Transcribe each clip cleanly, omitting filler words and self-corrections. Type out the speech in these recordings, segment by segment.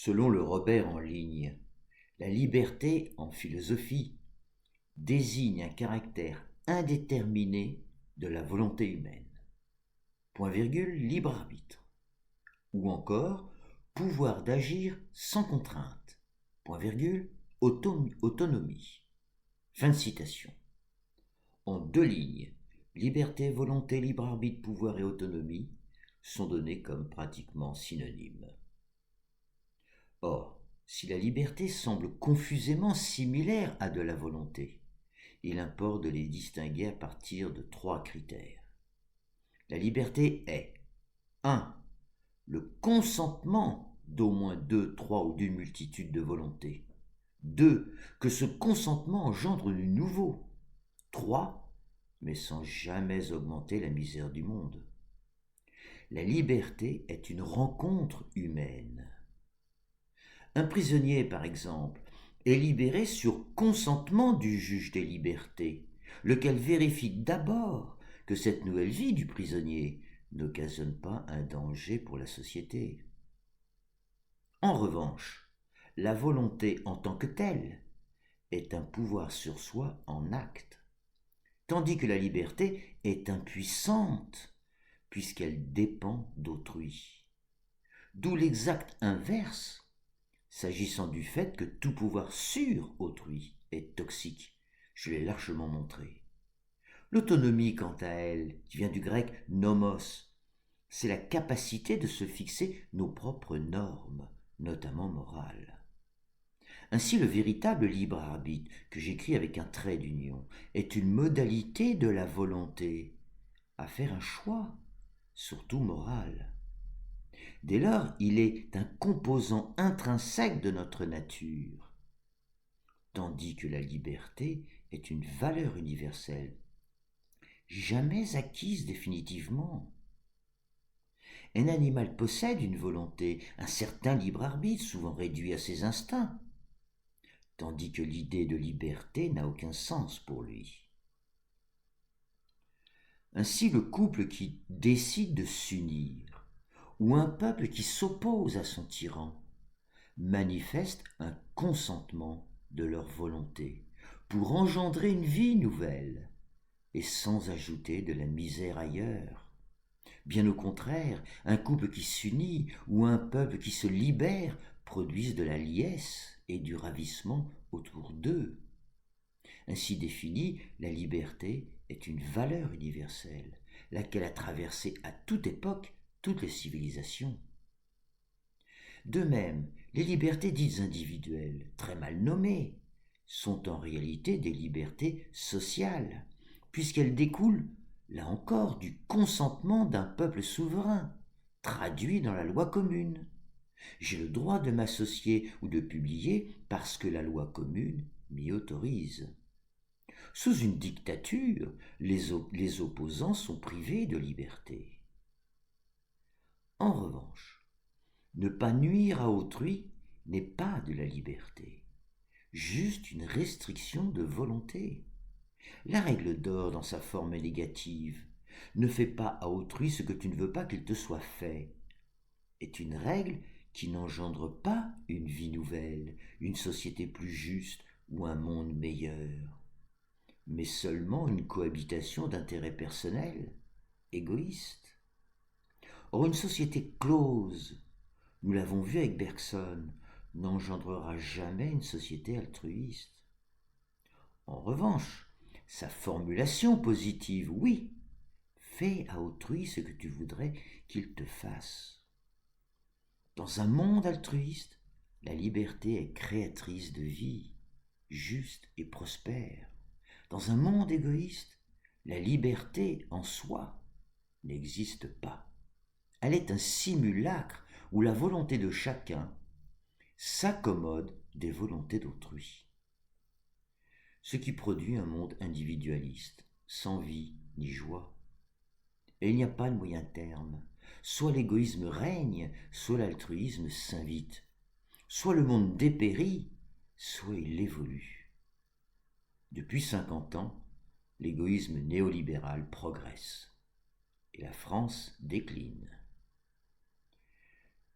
Selon le Robert en ligne, la liberté en philosophie désigne un caractère indéterminé de la volonté humaine. Point virgule, libre arbitre. Ou encore, pouvoir d'agir sans contrainte. Point virgule, autonomie. Fin de citation. En deux lignes, liberté, volonté, libre arbitre, pouvoir et autonomie sont donnés comme pratiquement synonymes. Or, si la liberté semble confusément similaire à de la volonté, il importe de les distinguer à partir de trois critères. La liberté est 1. Le consentement d'au moins 2, 3 ou d'une multitude de volontés. 2. Que ce consentement engendre du nouveau. 3. Mais sans jamais augmenter la misère du monde. La liberté est une rencontre humaine. Un prisonnier, par exemple, est libéré sur consentement du juge des libertés, lequel vérifie d'abord que cette nouvelle vie du prisonnier n'occasionne pas un danger pour la société. En revanche, la volonté en tant que telle est un pouvoir sur soi en acte, tandis que la liberté est impuissante, puisqu'elle dépend d'autrui. D'où l'exact inverse, s'agissant du fait que tout pouvoir sur autrui est toxique. Je l'ai largement montré. L'autonomie, quant à elle, qui vient du grec nomos, c'est la capacité de se fixer nos propres normes, notamment morales. Ainsi, le véritable libre arbitre, que j'écris avec un trait d'union, est une modalité de la volonté, à faire un choix, surtout moral. Dès lors, il est un composant intrinsèque de notre nature, tandis que la liberté est une valeur universelle, jamais acquise définitivement. Un animal possède une volonté, un certain libre arbitre, souvent réduit à ses instincts, tandis que l'idée de liberté n'a aucun sens pour lui. Ainsi, le couple qui décide de s'unir, ou un peuple qui s'oppose à son tyran, manifestent un consentement de leur volonté pour engendrer une vie nouvelle et sans ajouter de la misère ailleurs. Bien au contraire, un couple qui s'unit ou un peuple qui se libère produisent de la liesse et du ravissement autour d'eux. Ainsi définie, la liberté est une valeur universelle, laquelle a traversé à toute époque toutes les civilisations. De même, les libertés dites individuelles, très mal nommées, sont en réalité des libertés sociales, puisqu'elles découlent, là encore, du consentement d'un peuple souverain, traduit dans la loi commune. J'ai le droit de m'associer ou de publier parce que la loi commune m'y autorise. Sous une dictature, les opposants sont privés de liberté. En revanche, ne pas nuire à autrui n'est pas de la liberté, juste une restriction de volonté. La règle d'or dans sa forme négative, ne fais pas à autrui ce que tu ne veux pas qu'il te soit fait, est une règle qui n'engendre pas une vie nouvelle, une société plus juste ou un monde meilleur, mais seulement une cohabitation d'intérêts personnels, égoïstes. Or, une société close, nous l'avons vu avec Bergson, n'engendrera jamais une société altruiste. En revanche, sa formulation positive, oui, fais à autrui ce que tu voudrais qu'il te fasse. Dans un monde altruiste, la liberté est créatrice de vie, juste et prospère. Dans un monde égoïste, la liberté en soi n'existe pas. Elle est un simulacre où la volonté de chacun s'accommode des volontés d'autrui. Ce qui produit un monde individualiste, sans vie ni joie. Et il n'y a pas de moyen terme. Soit l'égoïsme règne, soit l'altruisme s'invite. Soit le monde dépérit, soit il évolue. Depuis 50 ans, l'égoïsme néolibéral progresse et la France décline.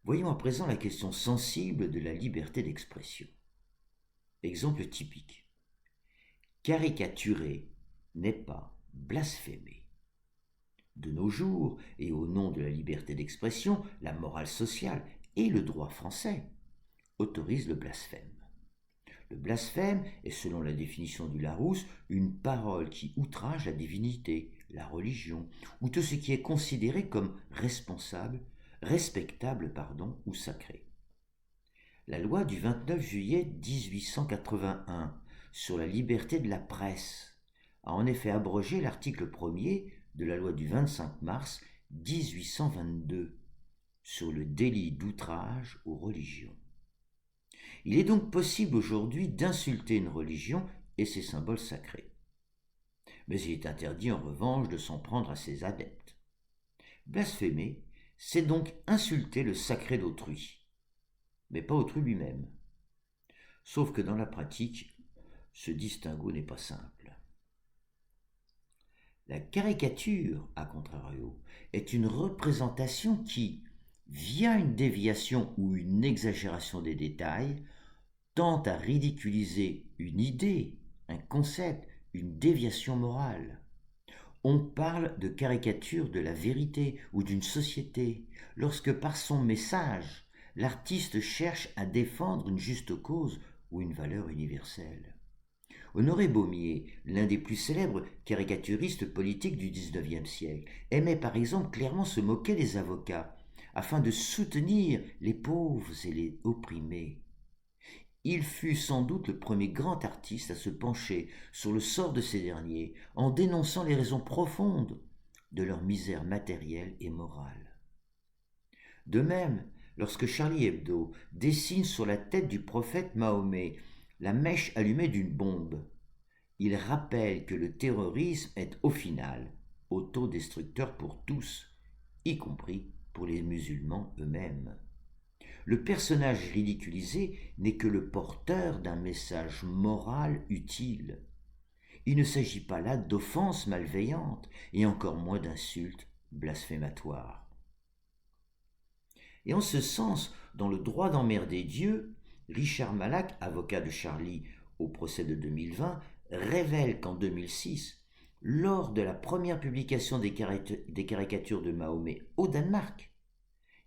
Voyons à présent la question sensible de la liberté d'expression. Exemple typique. Caricaturer n'est pas blasphémer. De nos jours, et au nom de la liberté d'expression, la morale sociale et le droit français autorisent le blasphème. Le blasphème est, selon la définition du Larousse, une parole qui outrage la divinité, la religion, ou tout ce qui est considéré comme respectable, ou sacré. La loi du 29 juillet 1881 sur la liberté de la presse a en effet abrogé l'article 1er de la loi du 25 mars 1822 sur le délit d'outrage aux religions. Il est donc possible aujourd'hui d'insulter une religion et ses symboles sacrés. Mais il est interdit en revanche de s'en prendre à ses adeptes. Blasphémer, c'est donc insulter le sacré d'autrui, mais pas autrui lui-même. Sauf que dans la pratique, ce distinguo n'est pas simple. La caricature, à contrario, est une représentation qui, via une déviation ou une exagération des détails, tente à ridiculiser une idée, un concept, une déviation morale. On parle de caricature de la vérité ou d'une société, lorsque par son message, l'artiste cherche à défendre une juste cause ou une valeur universelle. Honoré Beaumier, l'un des plus célèbres caricaturistes politiques du XIXe siècle, aimait par exemple clairement se moquer des avocats, afin de soutenir les pauvres et les opprimés. Il fut sans doute le premier grand artiste à se pencher sur le sort de ces derniers en dénonçant les raisons profondes de leur misère matérielle et morale. De même, lorsque Charlie Hebdo dessine sur la tête du prophète Mahomet la mèche allumée d'une bombe, il rappelle que le terrorisme est au final autodestructeur pour tous, y compris pour les musulmans eux-mêmes. Le personnage ridiculisé n'est que le porteur d'un message moral utile. Il ne s'agit pas là d'offenses malveillantes et encore moins d'insultes blasphématoires. Et en ce sens, dans le droit d'emmerder Dieu, Richard Malac, avocat de Charlie au procès de 2020, révèle qu'en 2006, lors de la première publication des caricatures de Mahomet au Danemark,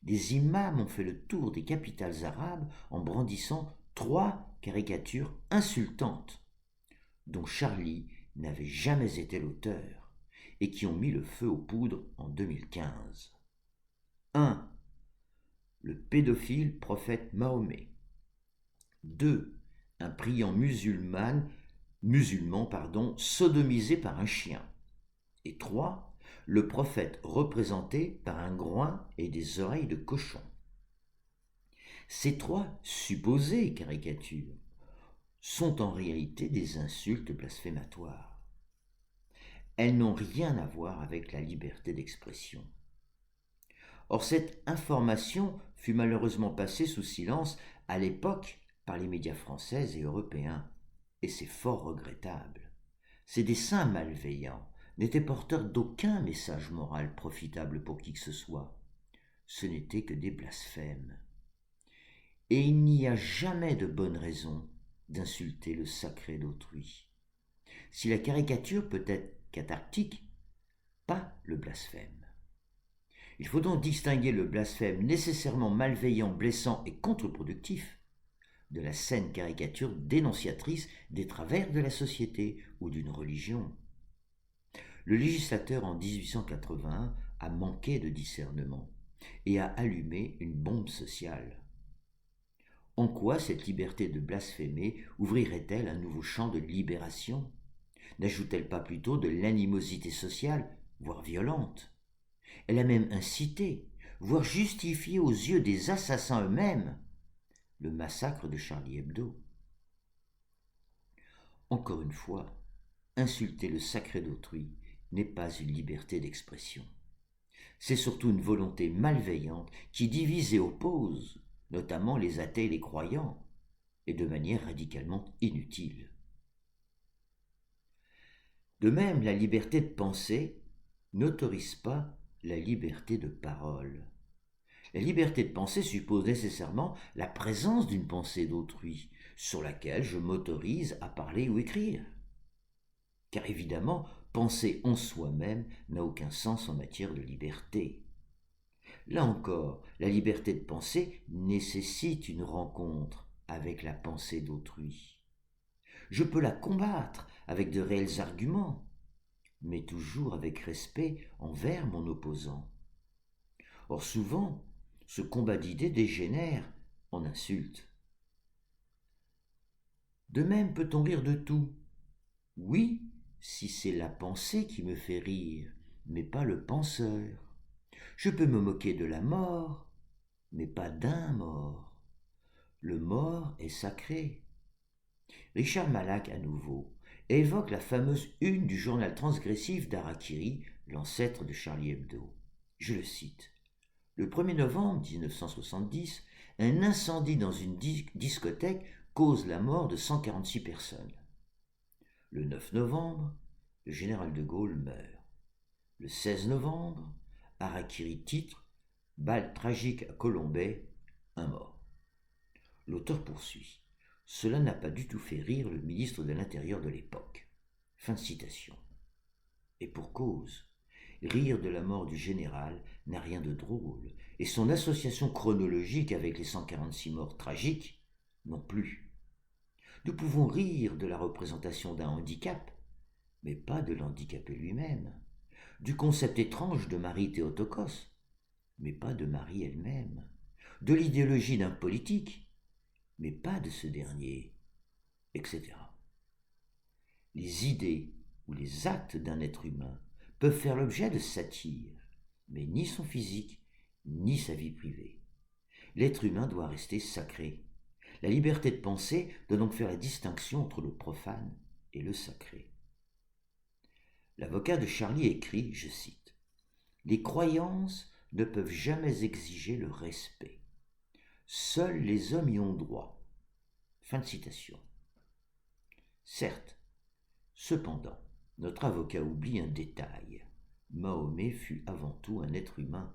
des imams ont fait le tour des capitales arabes en brandissant 3 caricatures insultantes, dont Charlie n'avait jamais été l'auteur, et qui ont mis le feu aux poudres en 2015. 1. Le pédophile prophète Mahomet. 2. Un priant musulman, sodomisé par un chien. Et 3. Le prophète représenté par un groin et des oreilles de cochon. Ces 3 supposées caricatures sont en réalité des insultes blasphématoires. Elles n'ont rien à voir avec la liberté d'expression. Or, cette information fut malheureusement passée sous silence à l'époque par les médias français et européens, et c'est fort regrettable. Ces dessins malveillants n'étaient porteurs d'aucun message moral profitable pour qui que ce soit. Ce n'étaient que des blasphèmes. Et il n'y a jamais de bonne raison d'insulter le sacré d'autrui. Si la caricature peut être cathartique, pas le blasphème. Il faut donc distinguer le blasphème nécessairement malveillant, blessant et contre-productif de la saine caricature dénonciatrice des travers de la société ou d'une religion. Le législateur en 1881 a manqué de discernement et a allumé une bombe sociale. En quoi cette liberté de blasphémer ouvrirait-elle un nouveau champ de libération? N'ajoute-t-elle pas plutôt de l'animosité sociale, voire violente? Elle a même incité, voire justifié aux yeux des assassins eux-mêmes, le massacre de Charlie Hebdo. Encore une fois, insulter le sacré d'autrui n'est pas une liberté d'expression. C'est surtout une volonté malveillante qui divise et oppose, notamment les athées et les croyants, et de manière radicalement inutile. De même, la liberté de penser n'autorise pas la liberté de parole. La liberté de penser suppose nécessairement la présence d'une pensée d'autrui, sur laquelle je m'autorise à parler ou écrire. Car évidemment, penser en soi-même n'a aucun sens en matière de liberté. Là encore, la liberté de penser nécessite une rencontre avec la pensée d'autrui. Je peux la combattre avec de réels arguments, mais toujours avec respect envers mon opposant. Or souvent, ce combat d'idées dégénère en insulte. De même peut-on rire de tout. Oui, si c'est la pensée qui me fait rire, mais pas le penseur. Je peux me moquer de la mort, mais pas d'un mort. Le mort est sacré. Richard Malak, à nouveau, évoque la fameuse une du journal transgressif d'Harakiri, l'ancêtre de Charlie Hebdo. Je le cite. Le 1er novembre 1970, un incendie dans une discothèque cause la mort de 146 personnes. Le 9 novembre, le général de Gaulle meurt. Le 16 novembre, Harakiri titre « Balle tragique à Colombey, un mort ». L'auteur poursuit. Cela n'a pas du tout fait rire le ministre de l'Intérieur de l'époque. Fin de citation. Et pour cause, rire de la mort du général n'a rien de drôle, et son association chronologique avec les 146 morts tragiques non plus. Nous pouvons rire de la représentation d'un handicap, mais pas de l'handicapé lui-même, du concept étrange de Marie Théotokos, mais pas de Marie elle-même, de l'idéologie d'un politique, mais pas de ce dernier, etc. Les idées ou les actes d'un être humain peuvent faire l'objet de satire, mais ni son physique, ni sa vie privée. L'être humain doit rester sacré. La liberté de penser doit donc faire la distinction entre le profane et le sacré. L'avocat de Charlie écrit, je cite, « Les croyances ne peuvent jamais exiger le respect. Seuls les hommes y ont droit. » Fin de citation. Certes, cependant, notre avocat oublie un détail. Mahomet fut avant tout un être humain.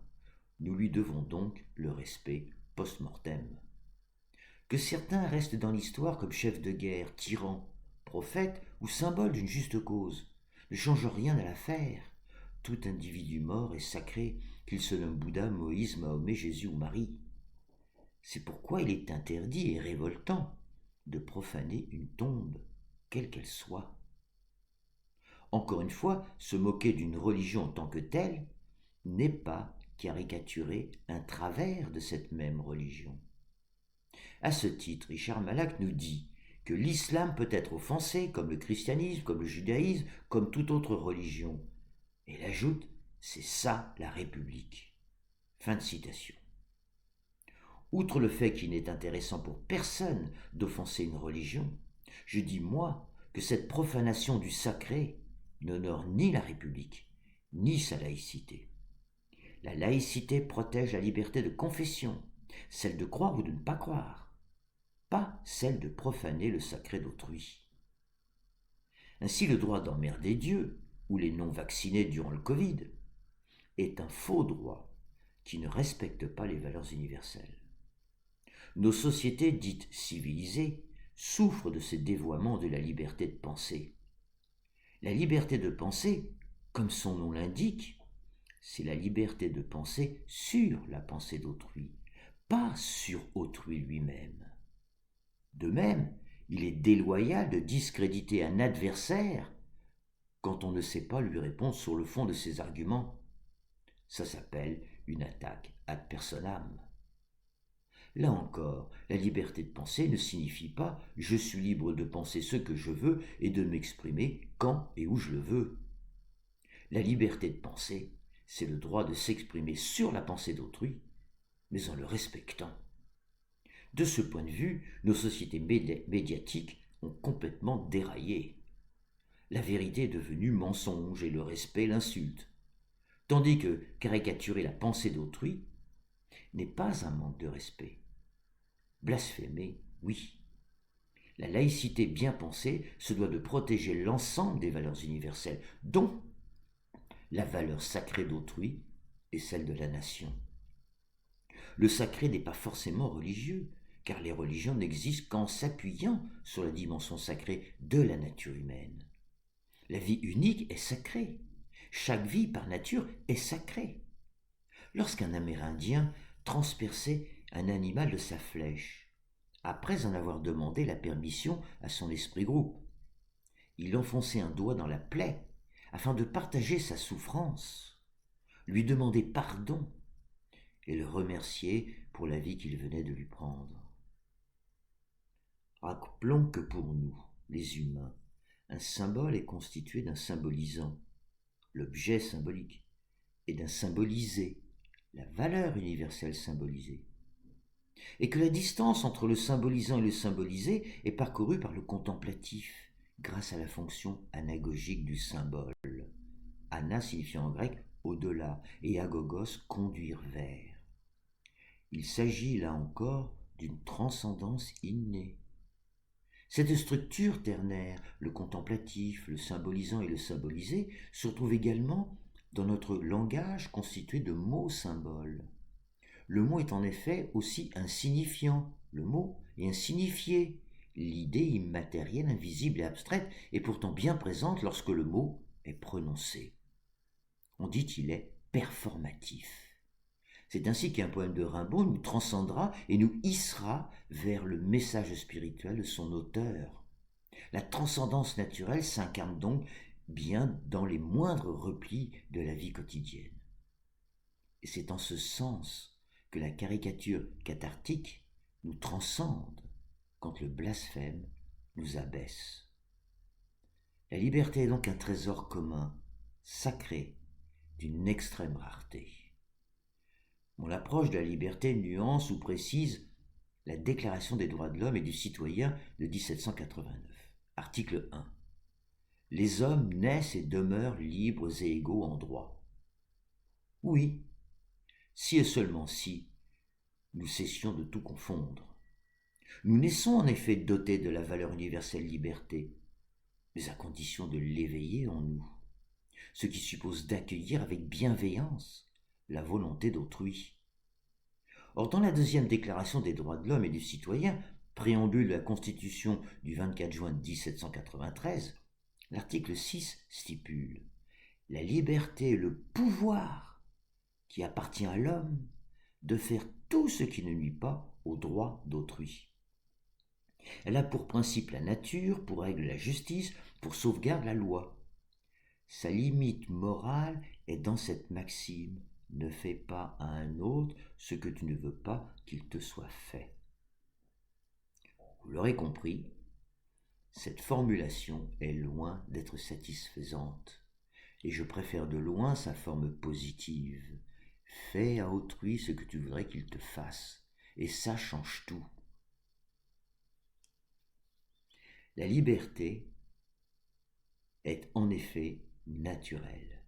Nous lui devons donc le respect post-mortem. Que certains restent dans l'histoire comme chefs de guerre, tyrans, prophètes ou symboles d'une juste cause, ne change rien à l'affaire. Tout individu mort est sacré, qu'il se nomme Bouddha, Moïse, Mahomet, Jésus ou Marie. C'est pourquoi il est interdit et révoltant de profaner une tombe, quelle qu'elle soit. Encore une fois, se moquer d'une religion en tant que telle n'est pas caricaturer un travers de cette même religion. À ce titre, Richard Malak nous dit que l'islam peut être offensé, comme le christianisme, comme le judaïsme, comme toute autre religion. Et il ajoute, c'est ça la République. Fin de citation. Outre le fait qu'il n'est intéressant pour personne d'offenser une religion, je dis moi que cette profanation du sacré n'honore ni la République, ni sa laïcité. La laïcité protège la liberté de confession, celle de croire ou de ne pas croire, pas celle de profaner le sacré d'autrui. Ainsi, le droit d'emmerder Dieu, ou les non-vaccinés durant le Covid, est un faux droit qui ne respecte pas les valeurs universelles. Nos sociétés dites civilisées souffrent de ces dévoiements de la liberté de penser. La liberté de penser, comme son nom l'indique, c'est la liberté de penser sur la pensée d'autrui, pas sur autrui lui-même. De même, il est déloyal de discréditer un adversaire quand on ne sait pas lui répondre sur le fond de ses arguments. Ça s'appelle une attaque ad personam. Là encore, la liberté de penser ne signifie pas « je suis libre de penser ce que je veux et de m'exprimer quand et où je le veux ». La liberté de penser, c'est le droit de s'exprimer sur la pensée d'autrui, mais en le respectant. De ce point de vue, nos sociétés médiatiques ont complètement déraillé. La vérité est devenue mensonge et le respect l'insulte, tandis que caricaturer la pensée d'autrui n'est pas un manque de respect. Blasphémer, oui. La laïcité bien pensée se doit de protéger l'ensemble des valeurs universelles, dont la valeur sacrée d'autrui et celle de la nation. Le sacré n'est pas forcément religieux, car les religions n'existent qu'en s'appuyant sur la dimension sacrée de la nature humaine. La vie unique est sacrée. Chaque vie, par nature, est sacrée. Lorsqu'un Amérindien transperçait un animal de sa flèche, après en avoir demandé la permission à son esprit groupe, il enfonçait un doigt dans la plaie afin de partager sa souffrance, lui demander pardon et le remercier pour la vie qu'il venait de lui prendre. Rappelons que pour nous, les humains, un symbole est constitué d'un symbolisant, l'objet symbolique, et d'un symbolisé, la valeur universelle symbolisée, et que la distance entre le symbolisant et le symbolisé est parcourue par le contemplatif, grâce à la fonction anagogique du symbole. Ana signifiant en grec au-delà et agogos conduire vers. Il s'agit là encore d'une transcendance innée. Cette structure ternaire, le contemplatif, le symbolisant et le symbolisé, se retrouve également dans notre langage constitué de mots-symboles. Le mot est en effet aussi un signifiant, le mot, et un signifié. L'idée immatérielle, invisible et abstraite est pourtant bien présente lorsque le mot est prononcé. On dit qu'il est performatif. C'est ainsi qu'un poème de Rimbaud nous transcendra et nous hissera vers le message spirituel de son auteur. La transcendance naturelle s'incarne donc bien dans les moindres replis de la vie quotidienne. Et c'est en ce sens que la caricature cathartique nous transcende quand le blasphème nous abaisse. La liberté est donc un trésor commun, sacré, d'une extrême rareté. Mon approche de la liberté nuance ou précise la Déclaration des droits de l'homme et du citoyen de 1789. Article 1. Les hommes naissent et demeurent libres et égaux en droit. Oui, si et seulement si nous cessions de tout confondre. Nous naissons en effet dotés de la valeur universelle liberté, mais à condition de l'éveiller en nous, ce qui suppose d'accueillir avec bienveillance la volonté d'autrui. Or, dans la deuxième déclaration des droits de l'homme et du citoyen, préambule de la Constitution du 24 juin 1793, l'article 6 stipule « La liberté est le pouvoir qui appartient à l'homme de faire tout ce qui ne nuit pas aux droits d'autrui. Elle a pour principe la nature, pour règle la justice, pour sauvegarde la loi. Sa limite morale est dans cette maxime. Ne fais pas à un autre ce que tu ne veux pas qu'il te soit fait. » Vous l'aurez compris, cette formulation est loin d'être satisfaisante, et je préfère de loin sa forme positive. Fais à autrui ce que tu voudrais qu'il te fasse, et ça change tout. La liberté est en effet naturelle,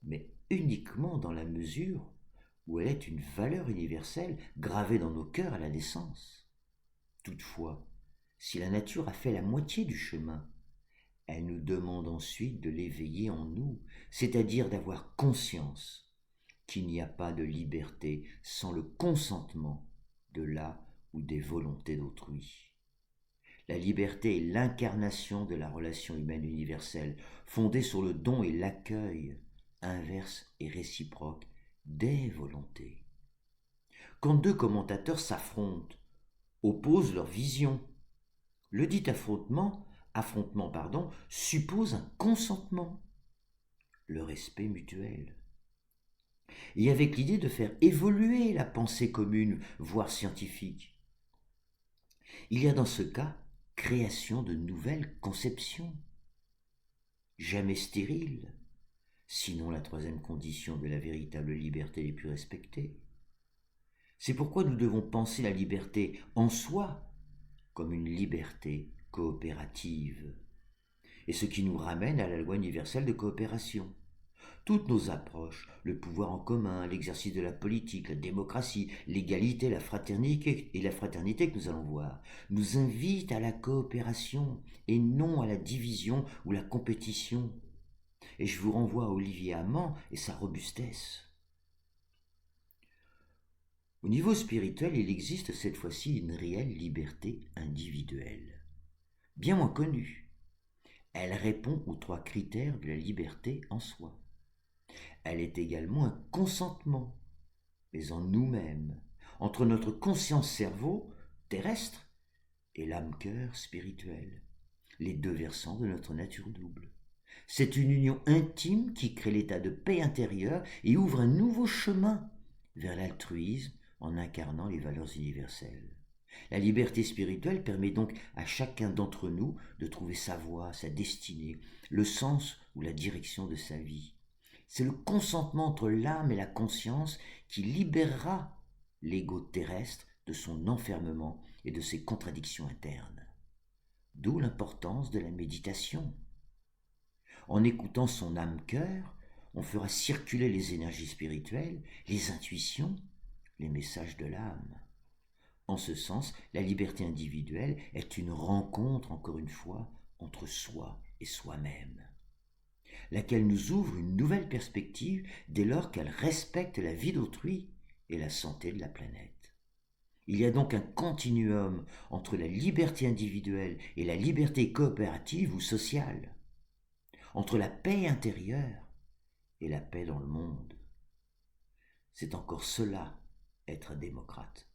mais uniquement dans la mesure où elle est une valeur universelle gravée dans nos cœurs à la naissance. Toutefois, si la nature a fait la moitié du chemin, elle nous demande ensuite de l'éveiller en nous, c'est-à-dire d'avoir conscience qu'il n'y a pas de liberté sans le consentement de la ou des volontés d'autrui. La liberté est l'incarnation de la relation humaine universelle, fondée sur le don et l'accueil, inverse et réciproque, des volontés. Quand deux commentateurs s'affrontent, opposent leurs visions, le dit affrontement suppose un consentement, le respect mutuel. Et avec l'idée de faire évoluer la pensée commune, voire scientifique. Il y a dans ce cas création de nouvelles conceptions, jamais stériles, sinon la troisième condition de la véritable liberté les plus respectées. C'est pourquoi nous devons penser la liberté en soi comme une liberté coopérative, et ce qui nous ramène à la loi universelle de coopération. Toutes nos approches, le pouvoir en commun, l'exercice de la politique, la démocratie, l'égalité, la fraternité que nous allons voir, nous invitent à la coopération et non à la division ou la compétition. Et je vous renvoie à Olivier Amand et sa robustesse. Au niveau spirituel, il existe cette fois-ci une réelle liberté individuelle, bien moins connue. Elle répond aux 3 critères de la liberté en soi. Elle est également un consentement, mais en nous-mêmes, entre notre conscience-cerveau terrestre et l'âme-cœur spirituel, les 2 versants de notre nature double. C'est une union intime qui crée l'état de paix intérieure et ouvre un nouveau chemin vers l'altruisme en incarnant les valeurs universelles. La liberté spirituelle permet donc à chacun d'entre nous de trouver sa voie, sa destinée, le sens ou la direction de sa vie. C'est le consentement entre l'âme et la conscience qui libérera l'ego terrestre de son enfermement et de ses contradictions internes. D'où l'importance de la méditation. En écoutant son âme-cœur, on fera circuler les énergies spirituelles, les intuitions, les messages de l'âme. En ce sens, la liberté individuelle est une rencontre, encore une fois, entre soi et soi-même, laquelle nous ouvre une nouvelle perspective dès lors qu'elle respecte la vie d'autrui et la santé de la planète. Il y a donc un continuum entre la liberté individuelle et la liberté coopérative ou sociale, entre la paix intérieure et la paix dans le monde. C'est encore cela, être démocrate.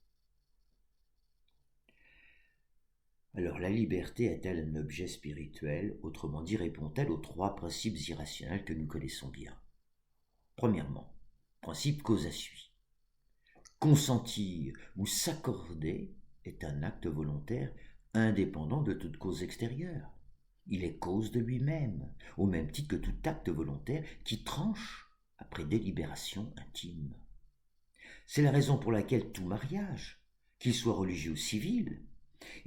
Alors la liberté est-elle un objet spirituel, autrement dit répond-elle aux 3 principes irrationnels que nous connaissons bien? Premièrement, principe cause-à-suit. Consentir ou s'accorder est un acte volontaire indépendant de toute cause extérieure. Il est cause de lui-même, au même titre que tout acte volontaire qui tranche après délibération intime. C'est la raison pour laquelle tout mariage, qu'il soit religieux ou civil,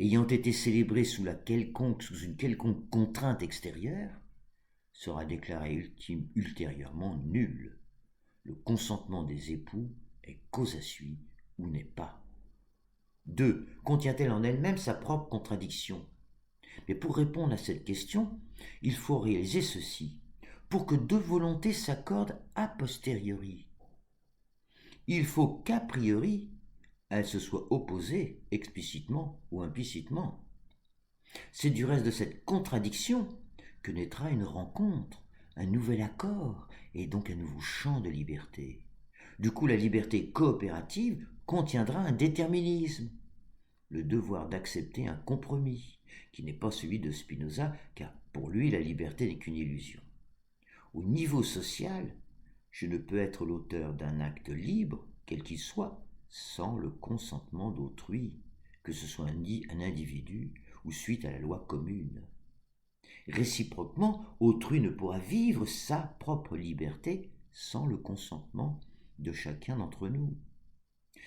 ayant été célébré sous une quelconque contrainte extérieure, sera déclaré ultérieurement nul. Le consentement des époux est cause-à-suit ou n'est pas. 2. Contient-elle en elle-même sa propre contradiction? Mais pour répondre à cette question, il faut réaliser ceci. Pour que 2 volontés s'accordent a posteriori, il faut qu'a priori, elles se soient opposées explicitement ou implicitement. C'est du reste de cette contradiction que naîtra une rencontre, un nouvel accord et donc un nouveau champ de liberté. Du coup, la liberté coopérative contiendra un déterminisme, le devoir d'accepter un compromis, qui n'est pas celui de Spinoza, car pour lui la liberté n'est qu'une illusion. Au niveau social, je ne peux être l'auteur d'un acte libre, quel qu'il soit, sans le consentement d'autrui, que ce soit un individu ou suite à la loi commune. Réciproquement, autrui ne pourra vivre sa propre liberté sans le consentement de chacun d'entre nous.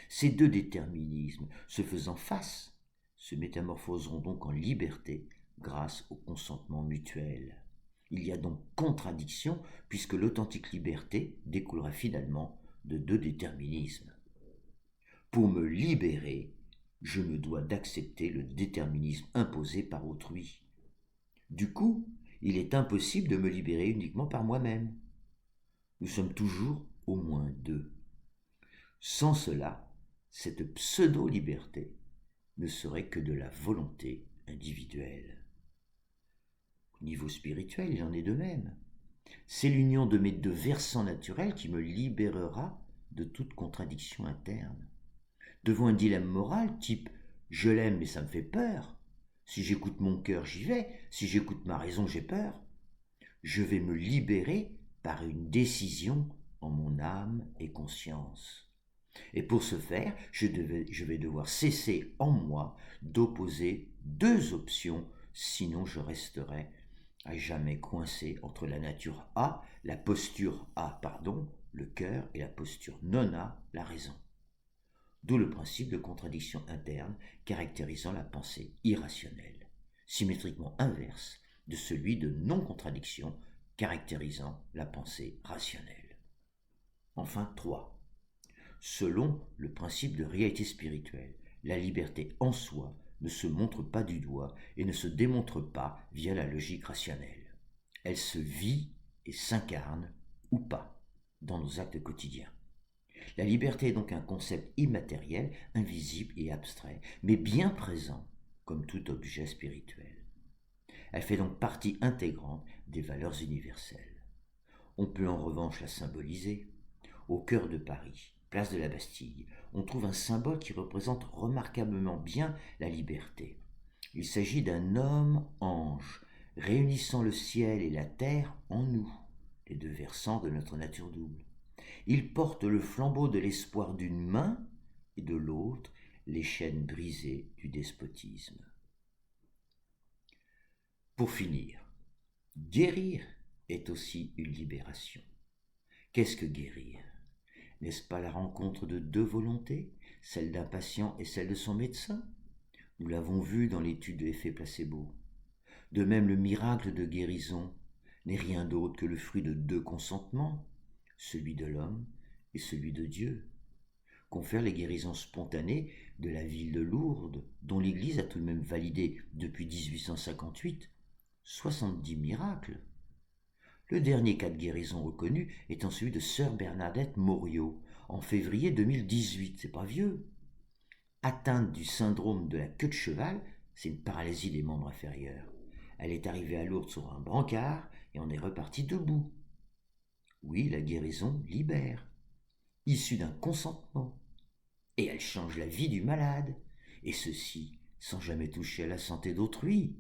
Ces 2 déterminismes, se faisant face, se métamorphoseront donc en liberté grâce au consentement mutuel. Il y a donc contradiction puisque l'authentique liberté découlera finalement de 2 déterminismes. Pour me libérer, je me dois d'accepter le déterminisme imposé par autrui. Du coup, il est impossible de me libérer uniquement par moi-même. Nous sommes toujours au moins 2. Sans cela, cette pseudo-liberté ne serait que de la volonté individuelle. Au niveau spirituel, il en est de même. C'est l'union de mes 2 versants naturels qui me libérera de toute contradiction interne. Devant un dilemme moral type « je l'aime mais ça me fait peur », si j'écoute mon cœur j'y vais, si j'écoute ma raison j'ai peur, je vais me libérer par une décision en mon âme et conscience. Et pour ce faire, je vais devoir cesser en moi d'opposer 2 options, sinon je resterai à jamais coincé entre la nature A, la posture A, le cœur, et la posture non A, la raison. D'où le principe de contradiction interne caractérisant la pensée irrationnelle, symétriquement inverse de celui de non-contradiction caractérisant la pensée rationnelle. Enfin, 3. Selon le principe de réalité spirituelle, la liberté en soi ne se montre pas du doigt et ne se démontre pas via la logique rationnelle. Elle se vit et s'incarne, ou pas, dans nos actes quotidiens. La liberté est donc un concept immatériel, invisible et abstrait, mais bien présent comme tout objet spirituel. Elle fait donc partie intégrante des valeurs universelles. On peut en revanche la symboliser. Au cœur de Paris, place de la Bastille, on trouve un symbole qui représente remarquablement bien la liberté. Il s'agit d'un homme-ange, réunissant le ciel et la terre en nous, les deux versants de notre nature double. Il porte le flambeau de l'espoir d'une main et de l'autre les chaînes brisées du despotisme. Pour finir, guérir est aussi une libération. Qu'est-ce que guérir ? N'est-ce pas la rencontre de deux volontés, celle d'un patient et celle de son médecin ? Nous l'avons vu dans l'étude de l'effet placebo. De même, le miracle de guérison n'est rien d'autre que le fruit de deux consentements, celui de l'homme et celui de Dieu. Confère les guérisons spontanées de la ville de Lourdes, dont l'Église a tout de même validé depuis 1858 70 miracles. Le dernier cas de guérison reconnu étant celui de sœur Bernadette Morio, en février 2018, c'est pas vieux. Atteinte du syndrome de la queue de cheval, c'est une paralysie des membres inférieurs. Elle est arrivée à Lourdes sur un brancard et on est reparti debout. Oui, la guérison libère, issue d'un consentement. Et elle change la vie du malade, et ceci sans jamais toucher à la santé d'autrui.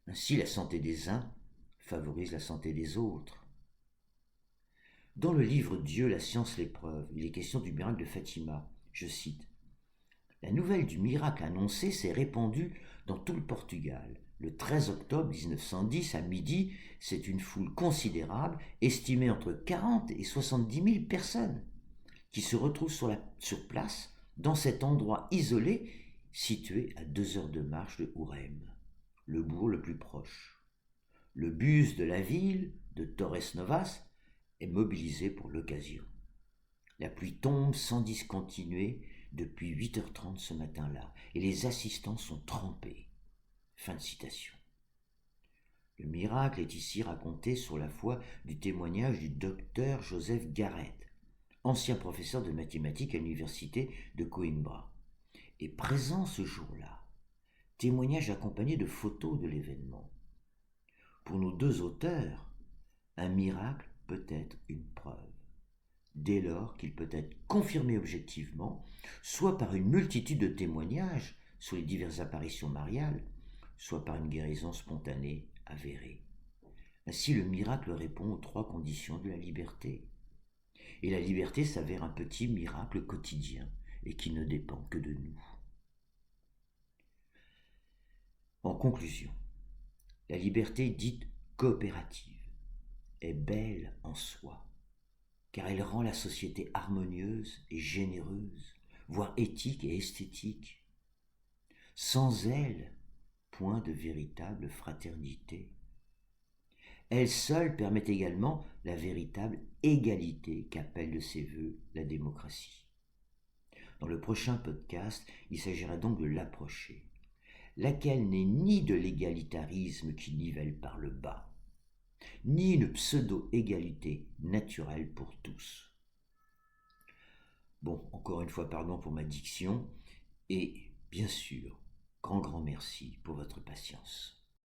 Ainsi, la santé des uns favorise la santé des autres. Dans le livre Dieu, la science, l'épreuve, il est question du miracle de Fatima. Je cite. La nouvelle du miracle annoncé s'est répandue dans tout le Portugal. Le 13 octobre 1910 à midi, c'est une foule considérable, estimée entre 40 et 70 000 personnes, qui se retrouvent sur place, dans cet endroit isolé, situé à 2 heures de marche de Ourem, le bourg le plus proche. Le bus de la ville, de Torres Novas, est mobilisé pour l'occasion. La pluie tombe sans discontinuer depuis 8h30 ce matin-là, et les assistants sont trempés. Fin de citation. Le miracle est ici raconté sur la foi du témoignage du docteur Joseph Garrett, ancien professeur de mathématiques à l'université de Coimbra, et présent ce jour-là, témoignage accompagné de photos de l'événement. Pour nos deux auteurs, un miracle peut être une preuve, dès lors qu'il peut être confirmé objectivement, soit par une multitude de témoignages sur les diverses apparitions mariales, soit par une guérison spontanée avérée. Ainsi, le miracle répond aux 3 conditions de la liberté. Et la liberté s'avère un petit miracle quotidien et qui ne dépend que de nous. En conclusion, la liberté dite coopérative est belle en soi, car elle rend la société harmonieuse et généreuse, voire éthique et esthétique. Sans elle, point de véritable fraternité. Elle seule permet également la véritable égalité qu'appelle de ses vœux la démocratie. Dans le prochain podcast, il s'agira donc de l'approcher, laquelle n'est ni de l'égalitarisme qui nivelle par le bas, ni une pseudo-égalité naturelle pour tous. Bon, encore une fois, pardon pour ma diction, et bien sûr, grand merci pour votre patience.